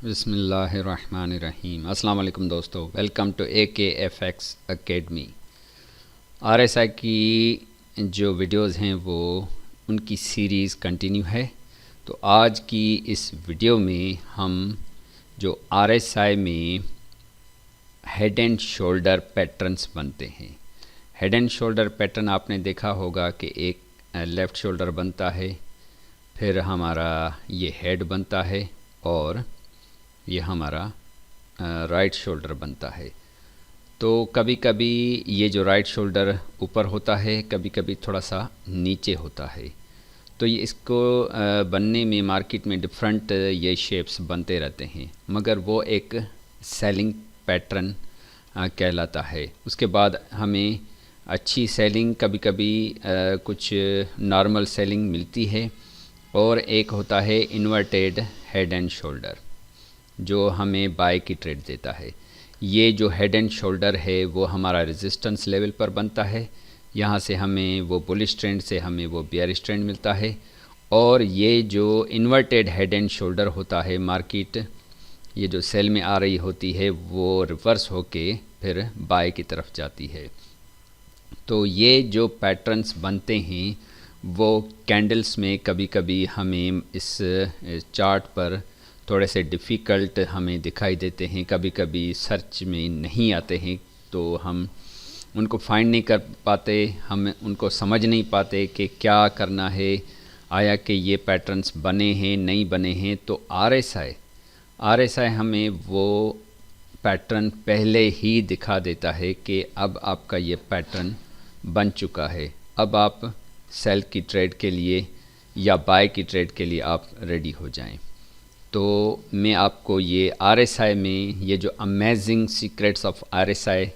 बिस्मिल्लाहिर्रहमानिर्रहीम। अस्सलाम वालेकुम दोस्तों, welcome to AKFX academy. RSI की जो वीडियोज़ हैं वो उनकी सीरीज़ कंटिन्यू है। तो आज की इस वीडियो में हम जो RSI में हेड एंड शोल्डर पैटर्न्स बनते हैं। हेड एंड शोल्डर पैटर्न आपने देखा होगा कि एक लेफ़्ट शोल्डर बनता है, फिर हमारा ये हेड बनता है और ये हमारा राइट शोल्डर बनता है। तो कभी कभी ये जो राइट शोल्डर ऊपर होता है, कभी कभी थोड़ा सा नीचे होता है। तो ये इसको बनने में मार्केट में डिफरेंट ये शेप्स बनते रहते हैं, मगर वो एक सेलिंग पैटर्न कहलाता है। उसके बाद हमें अच्छी सेलिंग, कभी कभी कुछ नॉर्मल सेलिंग मिलती है, और एक होता है इन्वर्टेड हेड एंड शोल्डर जो हमें बाय की ट्रेड देता है। ये जो हेड एंड शोल्डर है वो हमारा रेजिस्टेंस लेवल पर बनता है, यहाँ से हमें वो बुलिश ट्रेंड से हमें वो बेयरिश ट्रेंड मिलता है। और ये जो इन्वर्टेड हेड एंड शोल्डर होता है, मार्केट ये जो सेल में आ रही होती है वो रिवर्स होके फिर बाय की तरफ जाती है। तो ये जो पैटर्न्स बनते हैं वो कैंडल्स में कभी कभी हमें इस चार्ट पर थोड़े से डिफ़िकल्ट हमें दिखाई देते हैं, कभी कभी सर्च में नहीं आते हैं, तो हम उनको फाइंड नहीं कर पाते, हम उनको समझ नहीं पाते कि क्या करना है, आया कि ये पैटर्न्स बने हैं नहीं बने हैं। तो आरएसआई हमें वो पैटर्न पहले ही दिखा देता है कि अब आपका ये पैटर्न बन चुका है, अब आप सेल की ट्रेड के लिए या बाय की ट्रेड के लिए आप रेडी हो जाएं। तो मैं आपको ये RSI में ये जो अमेजिंग सीक्रेट्स ऑफ RSI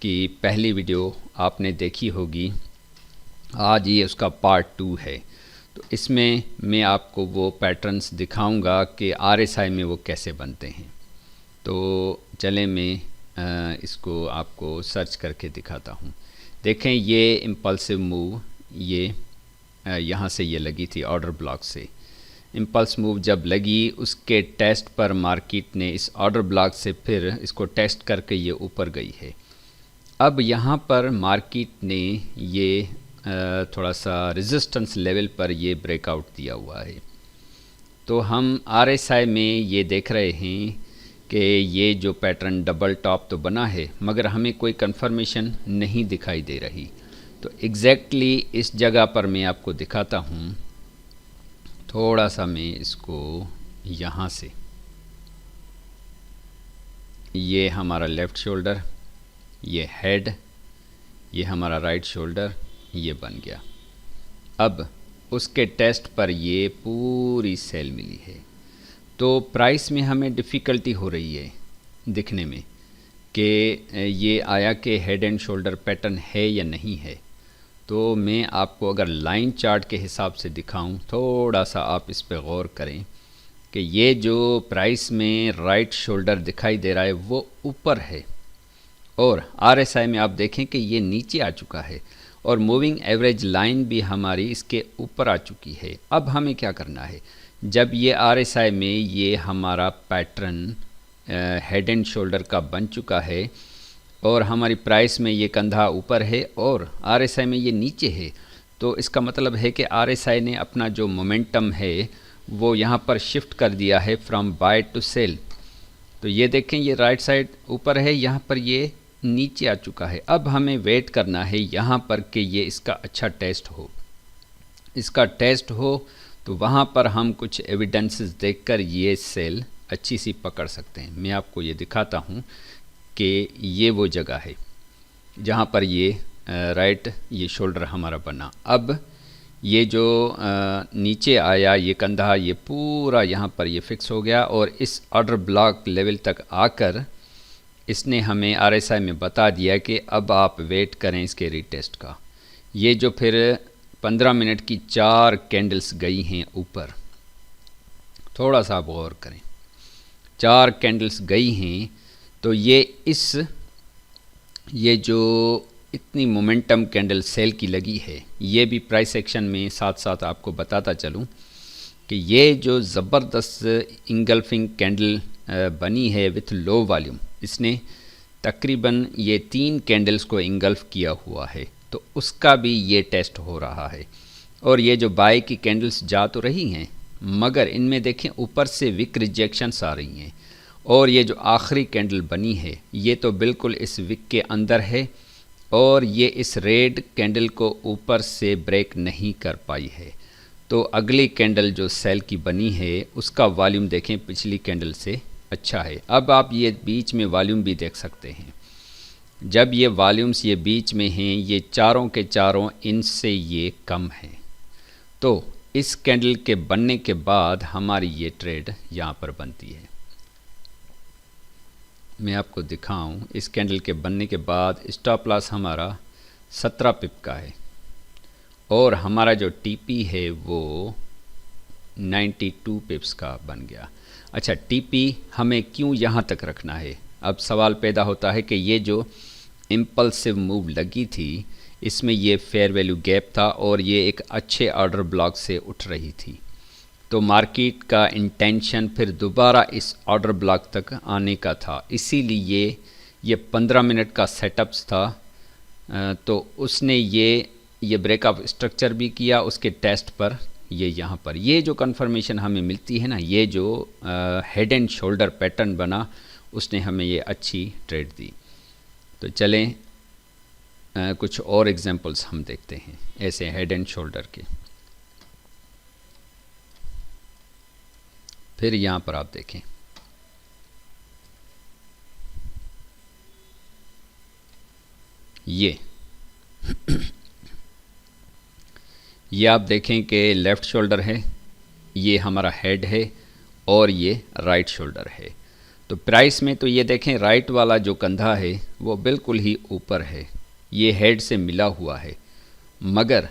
की पहली वीडियो आपने देखी होगी, आज ये उसका पार्ट 2 है। तो इसमें मैं आपको वो पैटर्न्स दिखाऊंगा कि RSI में वो कैसे बनते हैं। तो चलें मैं इसको आपको सर्च करके दिखाता हूँ। देखें, ये इम्पल्सिव मूव ये यहाँ से ये लगी थी ऑर्डर ब्लॉक से। इम्पल्स मूव जब लगी, उसके टेस्ट पर मार्केट ने इस ऑर्डर ब्लॉक से फिर इसको टेस्ट करके ये ऊपर गई है। अब यहाँ पर मार्केट ने ये थोड़ा सा रेजिस्टेंस लेवल पर ये ब्रेकआउट दिया हुआ है। तो हम RSI में ये देख रहे हैं कि ये जो पैटर्न डबल टॉप तो बना है, मगर हमें कोई कंफर्मेशन नहीं दिखाई दे रही। तो एग्जैक्टली इस जगह पर मैं आपको दिखाता हूँ। थोड़ा सा मैं इसको यहाँ से, ये हमारा लेफ़्ट शोल्डर, ये हेड, ये हमारा राइट शोल्डर, ये बन गया। अब उसके टेस्ट पर ये पूरी सेल मिली है। तो प्राइस में हमें डिफ़िकल्टी हो रही है दिखने में कि ये आया कि हेड एंड शोल्डर पैटर्न है या नहीं है। तो मैं आपको अगर लाइन चार्ट के हिसाब से दिखाऊं, थोड़ा सा आप इस पे गौर करें कि ये जो प्राइस में राइट शोल्डर दिखाई दे रहा है वो ऊपर है, और RSI में आप देखें कि ये नीचे आ चुका है, और मूविंग एवरेज लाइन भी हमारी इसके ऊपर आ चुकी है। अब हमें क्या करना है, जब ये RSI में ये हमारा पैटर्न हेड एंड शोल्डर का बन चुका है और हमारी प्राइस में ये कंधा ऊपर है और RSI में ये नीचे है, तो इसका मतलब है कि RSI ने अपना जो मोमेंटम है वो यहाँ पर शिफ्ट कर दिया है फ्रॉम बाय टू सेल। तो ये देखें, ये राइट साइड ऊपर है, यहाँ पर ये नीचे आ चुका है। अब हमें वेट करना है यहाँ पर कि ये इसका अच्छा टेस्ट हो। इसका टेस्ट हो तो वहाँ पर हम कुछ एविडेंसेस देखकर ये सेल अच्छी सी पकड़ सकते हैं। मैं आपको ये दिखाता हूँ कि ये वो जगह है जहाँ पर ये राइट ये शोल्डर हमारा बना। अब ये जो नीचे आया ये कंधा, ये पूरा यहाँ पर ये फिक्स हो गया, और इस ऑर्डर ब्लॉक लेवल तक आकर इसने हमें RSI में बता दिया कि अब आप वेट करें इसके रीटेस्ट का। ये जो फिर 15 मिनट की 4 कैंडल्स गई हैं ऊपर, थोड़ा सा आप गौर करें, 4 कैंडल्स गई हैं। तो ये जो इतनी मोमेंटम कैंडल सेल की लगी है, ये भी प्राइस एक्शन में साथ साथ आपको बताता चलूँ कि ये जो ज़बरदस्त इंगल्फिंग कैंडल बनी है विथ लो वॉल्यूम, इसने तकरीबन ये 3 कैंडल्स को इंगल्फ किया हुआ है, तो उसका भी ये टेस्ट हो रहा है। और ये जो बाय की कैंडल्स जा तो रही हैं, मगर इनमें देखें ऊपर से विक रिजेक्शंस आ रही हैं। और ये जो आखिरी कैंडल बनी है ये तो बिल्कुल इस विक के अंदर है, और ये इस रेड कैंडल को ऊपर से ब्रेक नहीं कर पाई है। तो अगली कैंडल जो सेल की बनी है उसका वॉल्यूम देखें पिछली कैंडल से अच्छा है। अब आप ये बीच में वॉल्यूम भी देख सकते हैं, जब ये वॉल्यूम्स ये बीच में हैं, ये चारों के चारों इनसे ये कम है। तो इस कैंडल के बनने के बाद हमारी ये ट्रेड यहाँ पर बनती है। मैं आपको दिखाऊं, इस कैंडल के बनने के बाद स्टॉप लॉस हमारा 17 पिप का है, और हमारा जो टीपी है वो 92 पिप्स का बन गया। अच्छा, टीपी हमें क्यों यहाँ तक रखना है? अब सवाल पैदा होता है कि ये जो इम्पल्सिव मूव लगी थी इसमें ये फेयर वैल्यू गैप था और ये एक अच्छे ऑर्डर ब्लॉक से उठ रही थी, तो मार्केट का इंटेंशन फिर दोबारा इस ऑर्डर ब्लॉक तक आने का था, इसीलिए ये 15 मिनट का सेटअप्स था। तो उसने ये ब्रेकअप स्ट्रक्चर भी किया, उसके टेस्ट पर ये यहाँ पर ये जो कंफर्मेशन हमें मिलती है ना, ये जो हेड एंड शोल्डर पैटर्न बना, उसने हमें ये अच्छी ट्रेड दी। तो चलें कुछ और एग्जांपल्स हम देखते हैं ऐसे हेड एंड शोल्डर के। फिर यहाँ पर आप देखें, ये आप देखें कि लेफ़्ट शोल्डर है, ये हमारा हेड है, और ये राइट शोल्डर है। तो प्राइस में तो ये देखें राइट वाला जो कंधा है वो बिल्कुल ही ऊपर है, ये हेड से मिला हुआ है, मगर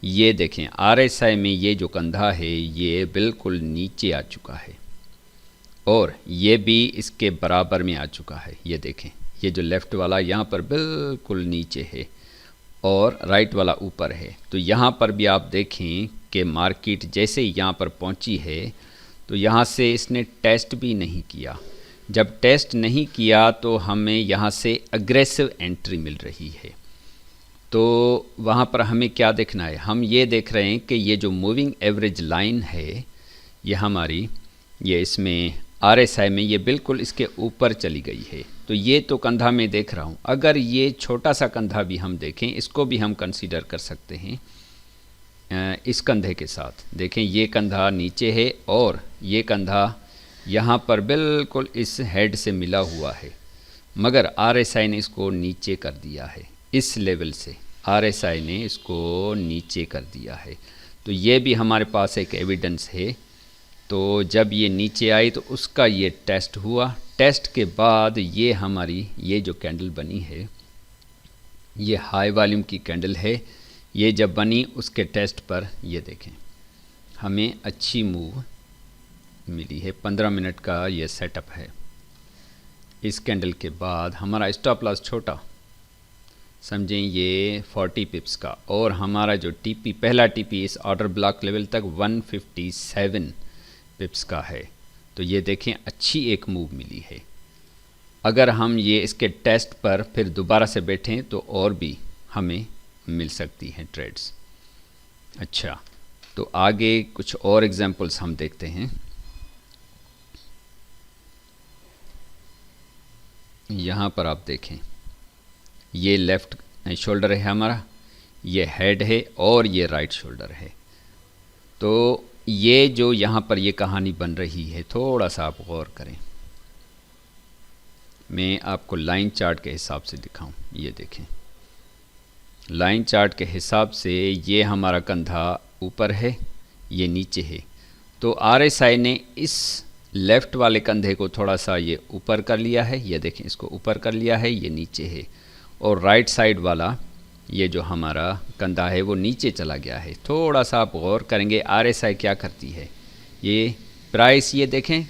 ये देखें RSI में ये जो कंधा है ये बिल्कुल नीचे आ चुका है, और ये भी इसके बराबर में आ चुका है। ये देखें, ये जो लेफ़्ट वाला यहाँ पर बिल्कुल नीचे है और राइट वाला ऊपर है। तो यहाँ पर भी आप देखें कि मार्केट जैसे यहाँ पर पहुँची है तो यहाँ से इसने टेस्ट भी नहीं किया। जब टेस्ट नहीं किया तो हमें यहाँ से अग्रेसिव एंट्री मिल रही है। तो वहाँ पर हमें क्या देखना है? हम ये देख रहे हैं कि ये जो मूविंग एवरेज लाइन है ये हमारी, ये इसमें RSI में ये बिल्कुल इसके ऊपर चली गई है। तो ये तो कंधा में देख रहा हूँ, अगर ये छोटा सा कंधा भी हम देखें, इसको भी हम कंसीडर कर सकते हैं। इस कंधे के साथ देखें, ये कंधा नीचे है और ये कंधा यहाँ पर बिल्कुल इस हेड से मिला हुआ है, मगर RSI ने इसको नीचे कर दिया है। इस लेवल से RSI ने इसको नीचे कर दिया है। तो ये भी हमारे पास एक एविडेंस है। तो जब ये नीचे आई तो उसका ये टेस्ट हुआ, टेस्ट के बाद ये हमारी ये जो कैंडल बनी है ये हाई वॉल्यूम की कैंडल है। ये जब बनी उसके टेस्ट पर ये देखें हमें अच्छी मूव मिली है। 15 मिनट का ये सेटअप है। इस कैंडल के बाद हमारा स्टॉप लॉस छोटा, समझें ये 40 पिप्स का, और हमारा जो टीपी पहला टीपी इस ऑर्डर ब्लॉक लेवल तक 157 पिप्स का है। तो ये देखें अच्छी एक मूव मिली है। अगर हम ये इसके टेस्ट पर फिर दोबारा से बैठें तो और भी हमें मिल सकती हैं ट्रेड्स। अच्छा, तो आगे कुछ और एग्जांपल्स हम देखते हैं। यहाँ पर आप देखें ये लेफ़्ट शोल्डर है हमारा, ये हेड है और ये राइट शोल्डर है। तो ये जो यहाँ पर ये कहानी बन रही है, थोड़ा सा आप गौर करें। मैं आपको लाइन चार्ट के हिसाब से दिखाऊं। ये देखें लाइन चार्ट के हिसाब से ये हमारा कंधा ऊपर है, ये नीचे है। तो RSI ने इस लेफ़्ट वाले कंधे को थोड़ा सा ये ऊपर कर लिया है, ये देखें इसको ऊपर कर लिया है, ये नीचे है। और राइट साइड वाला ये जो हमारा कंधा है वो नीचे चला गया है। थोड़ा सा आप गौर करेंगे RSI क्या करती है। ये प्राइस ये देखें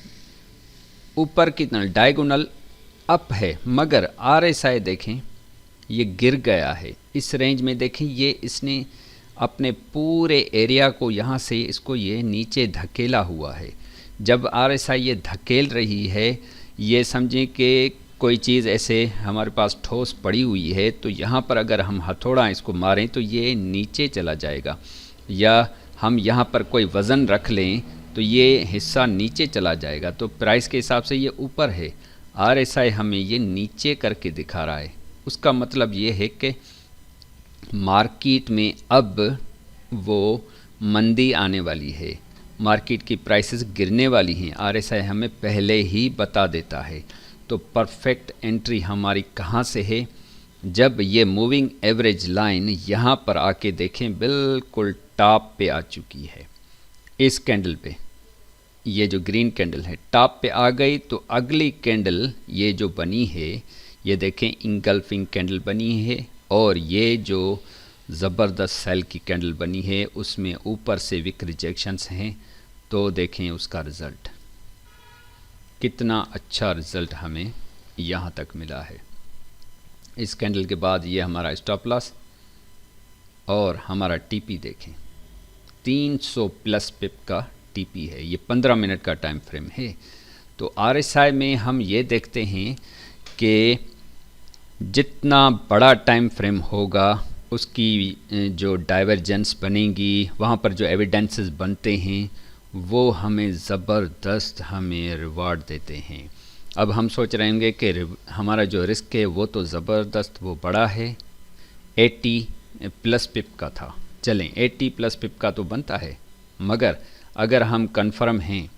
ऊपर कितना डायगोनल अप है, मगर RSI देखें ये गिर गया है। इस रेंज में देखें ये इसने अपने पूरे एरिया को यहाँ से इसको ये नीचे धकेला हुआ है। जब RSI ये धकेल रही है, ये समझें कि कोई चीज़ ऐसे हमारे पास ठोस पड़ी हुई है, तो यहाँ पर अगर हम हथौड़ा इसको मारें तो ये नीचे चला जाएगा, या हम यहाँ पर कोई वज़न रख लें तो ये हिस्सा नीचे चला जाएगा। तो प्राइस के हिसाब से ये ऊपर है, RSI हमें ये नीचे करके दिखा रहा है। उसका मतलब ये है कि मार्केट में अब वो मंदी आने वाली है, मार्केट की प्राइसेस गिरने वाली हैं। RSI हमें पहले ही बता देता है। तो परफेक्ट एंट्री हमारी कहाँ से है? जब ये मूविंग एवरेज लाइन यहाँ पर आके देखें, बिल्कुल टॉप पे आ चुकी है। इस कैंडल पे, ये जो ग्रीन कैंडल है, टॉप पे आ गई, तो अगली कैंडल ये जो बनी है, ये देखें इंगल्फिंग कैंडल बनी है, और ये जो ज़बरदस्त सेल की कैंडल बनी है उसमें ऊपर से विक रिजेक्शंस हैं। तो देखें उसका रिज़ल्ट, कितना अच्छा रिज़ल्ट हमें यहाँ तक मिला है। इस कैंडल के बाद ये हमारा स्टॉप लॉस, और हमारा टीपी देखें, 300 प्लस पिप का टीपी है। ये 15 मिनट का टाइम फ्रेम है। तो RSI में हम ये देखते हैं कि जितना बड़ा टाइम फ्रेम होगा उसकी जो डाइवर्जेंस बनेगी, वहाँ पर जो एविडेंसेस बनते हैं वो हमें ज़बरदस्त हमें रिवार्ड देते हैं। अब हम सोच रहे होंगे कि हमारा जो रिस्क है वो तो ज़बरदस्त, वो बड़ा है, 80 प्लस पिप का था। चलें, 80 प्लस पिप का तो बनता है, मगर अगर हम कंफर्म हैं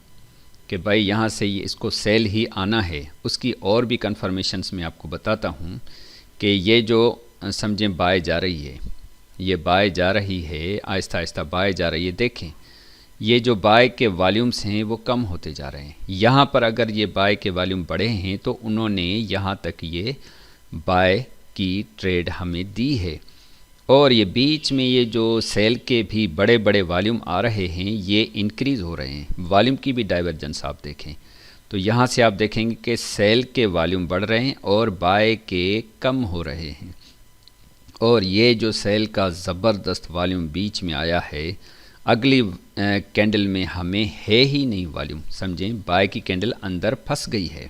कि भाई यहाँ से ये इसको सेल ही आना है, उसकी और भी कंफर्मेशंस मैं आपको बताता हूँ कि ये जो समझें बाय जा रही है, ये बाय जा रही है, आहिस्ता आहिस्ता बाय जा रही है। देखें ये जो बाय के वॉल्यूम्स हैं वो कम होते जा रहे हैं। यहाँ पर अगर ये बाय के वॉल्यूम बढ़े हैं तो उन्होंने यहाँ तक ये बाय की ट्रेड हमें दी है, और ये बीच में ये जो सेल के भी बड़े बड़े वॉल्यूम आ रहे हैं ये इंक्रीज़ हो रहे हैं। वॉल्यूम की भी डाइवर्जेंस आप देखें तो यहाँ से आप देखेंगे कि सेल के वॉल्यूम बढ़ रहे हैं और बाय के कम हो रहे हैं। और ये जो सेल का ज़बरदस्त वॉल्यूम बीच में आया है, अगली कैंडल में हमें है ही नहीं वॉल्यूम, समझें बाय की कैंडल अंदर फंस गई है।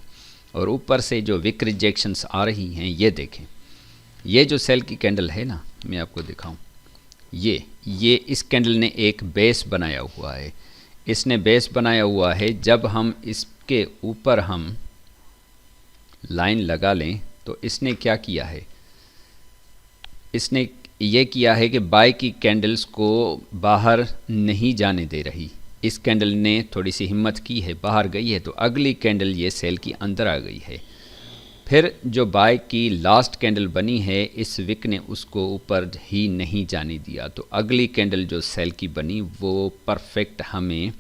और ऊपर से जो विक रिजेक्शंस आ रही हैं, ये देखें, ये जो सेल की कैंडल है ना, मैं आपको दिखाऊं, ये इस कैंडल ने एक बेस बनाया हुआ है, इसने बेस बनाया हुआ है। जब हम इसके ऊपर हम लाइन लगा लें तो इसने क्या किया है, इसने ये किया है कि बाय की कैंडल्स को बाहर नहीं जाने दे रही। इस कैंडल ने थोड़ी सी हिम्मत की है, बाहर गई है, तो अगली कैंडल ये सेल की अंदर आ गई है। फिर जो बाय की लास्ट कैंडल बनी है, इस विक ने उसको ऊपर ही नहीं जाने दिया, तो अगली कैंडल जो सेल की बनी वो परफेक्ट हमें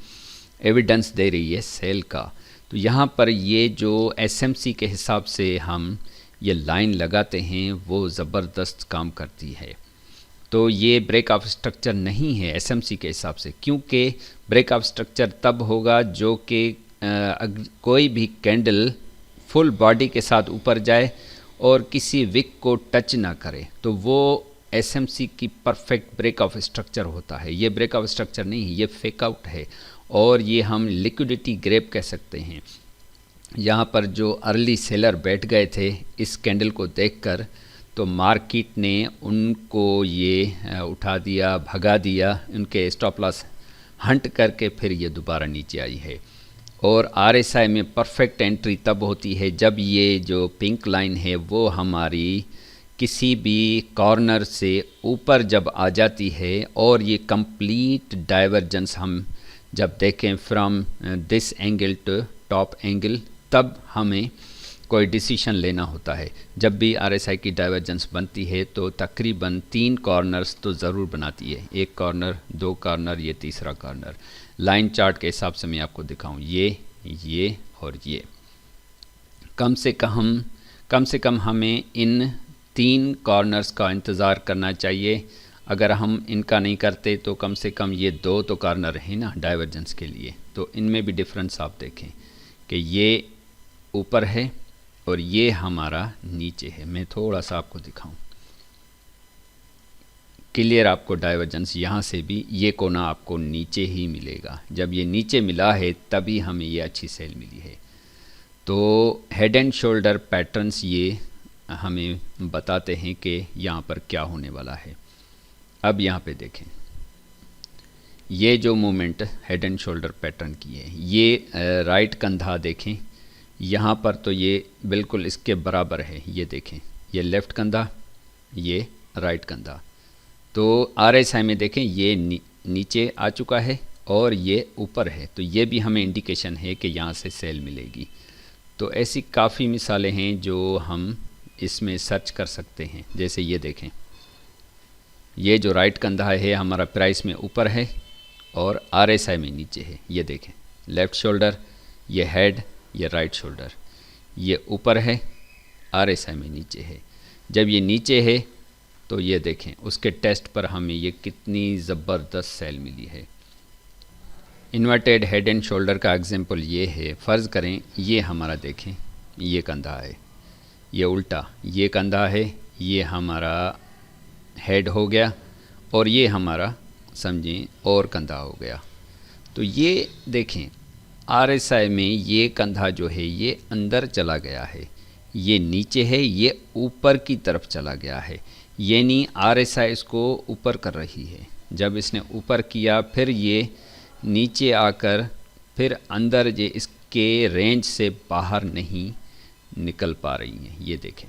एविडेंस दे रही है सेल का। तो यहाँ पर ये जो SMC के हिसाब से हम ये लाइन लगाते हैं वो ज़बरदस्त काम करती है। तो ये ब्रेक ऑफ स्ट्रक्चर नहीं है SMC के हिसाब से, क्योंकि ब्रेक ऑफ स्ट्रक्चर तब होगा जो कि कोई भी कैंडल फुल बॉडी के साथ ऊपर जाए और किसी विक को टच ना करे, तो वो SMC की परफेक्ट ब्रेक ऑफ स्ट्रक्चर होता है। ये ब्रेक ऑफ स्ट्रक्चर नहीं है, ये फेक आउट है, और ये हम लिक्विडिटी ग्रैब कह सकते हैं। यहाँ पर जो अर्ली सेलर बैठ गए थे इस कैंडल को देखकर, तो मार्केट ने उनको ये उठा दिया, भगा दिया, उनके स्टॉप लॉस हंट करके फिर ये दोबारा नीचे आई है। और RSI में परफेक्ट एंट्री तब होती है जब ये जो पिंक लाइन है वो हमारी किसी भी कॉर्नर से ऊपर जब आ जाती है, और ये कंप्लीट डाइवर्जेंस हम जब देखें from this angle to top angle, तब हमें कोई डिसीजन लेना होता है। जब भी RSI की डाइवर्जेंस बनती है तो तकरीबन 3 कॉर्नर्स तो ज़रूर बनाती है, 1 कॉर्नर, 2 कॉर्नर, ये तीसरा कॉर्नर। लाइन चार्ट के हिसाब से मैं आपको दिखाऊं, ये और ये कम से कम हमें इन 3 कॉर्नर्स का इंतज़ार करना चाहिए। अगर हम इनका नहीं करते तो कम से कम ये 2 तो कॉर्नर हैं ना डाइवर्जेंस के लिए, तो इनमें भी डिफरेंस आप देखें कि ये ऊपर है और ये हमारा नीचे है। मैं थोड़ा सा आपको दिखाऊं क्लियर आपको डाइवर्जेंस यहाँ से भी ये कोना आपको नीचे ही मिलेगा। जब ये नीचे मिला है तभी हमें ये अच्छी सेल मिली है। तो हेड एंड शोल्डर पैटर्न्स ये हमें बताते हैं कि यहाँ पर क्या होने वाला है। अब यहाँ पे देखें, ये जो movement head and shoulder pattern की है, ये राइट कंधा देखें यहाँ पर तो ये बिल्कुल इसके बराबर है। ये देखें, ये लेफ़्ट कंधा, ये राइट कंधा। तो RSI में देखें ये नीचे आ चुका है और ये ऊपर है, तो ये भी हमें इंडिकेशन है कि यहाँ से सेल मिलेगी। तो ऐसी काफ़ी मिसालें हैं जो हम इसमें सर्च कर सकते हैं। जैसे ये देखें, ये जो राइट कंधा है हमारा प्राइस में ऊपर है और RSI में नीचे है। ये देखें, लेफ़्ट शोल्डर, ये हेड, ये राइट शोल्डर, ये ऊपर है, RSI में नीचे है। जब ये नीचे है तो ये देखें उसके टेस्ट पर हमें ये कितनी ज़बरदस्त सेल मिली है। इन्वर्टेड हेड एंड शोल्डर का एग्जांपल ये है, फ़र्ज़ करें ये हमारा देखें, ये कंधा है, ये उल्टा, ये कंधा है, ये हमारा हेड हो गया और ये हमारा समझें और कंधा हो गया। तो ये देखें RSI में ये कंधा जो है ये अंदर चला गया है, ये नीचे है, ये ऊपर की तरफ चला गया है। यानी RSI इसको ऊपर कर रही है। जब इसने ऊपर किया फिर ये नीचे आकर फिर अंदर ये इसके रेंज से बाहर नहीं निकल पा रही हैं। ये देखें,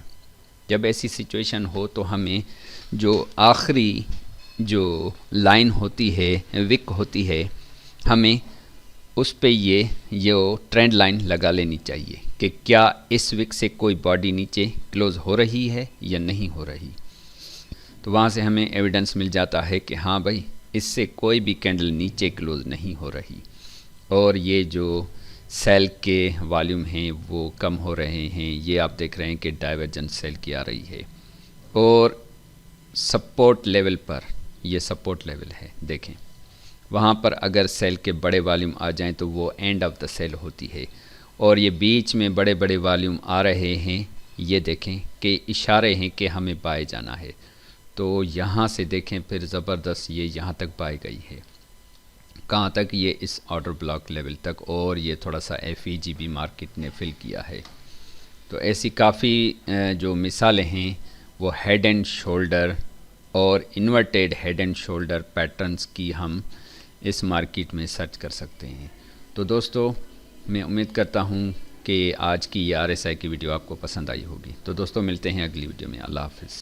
जब ऐसी सिचुएशन हो तो हमें जो आखिरी जो लाइन होती है, विक होती है, हमें उस पे ये ट्रेंड लाइन लगा लेनी चाहिए कि क्या इस विक से कोई बॉडी नीचे क्लोज़ हो रही है या नहीं हो रही। तो वहाँ से हमें एविडेंस मिल जाता है कि हाँ भाई, इससे कोई भी कैंडल नीचे क्लोज़ नहीं हो रही और ये जो सेल के वॉल्यूम हैं वो कम हो रहे हैं। ये आप देख रहे हैं कि डाइवर्जेंस सेल की आ रही है और सपोर्ट लेवल पर, ये सपोर्ट लेवल है, देखें वहाँ पर अगर सेल के बड़े वॉल्यूम आ जाएं तो वो एंड ऑफ द सेल होती है और ये बीच में बड़े बड़े वॉल्यूम आ रहे हैं। ये देखें कि इशारे हैं कि हमें बाय जाना है। तो यहाँ से देखें फिर ज़बरदस्त ये यहाँ तक बाय गई है। कहाँ तक? ये इस ऑर्डर ब्लॉक लेवल तक, और ये थोड़ा सा FEGB मार्केट ने फिल किया है। तो ऐसी काफ़ी जो मिसालें हैं वो हेड एंड शोल्डर और inverted head and shoulder patterns की हम इस मार्केट में सर्च कर सकते हैं। तो दोस्तों, मैं उम्मीद करता हूँ कि आज की ये RSI की वीडियो आपको पसंद आई होगी। तो दोस्तों, मिलते हैं अगली वीडियो में। अल्लाह हाफ़िज़।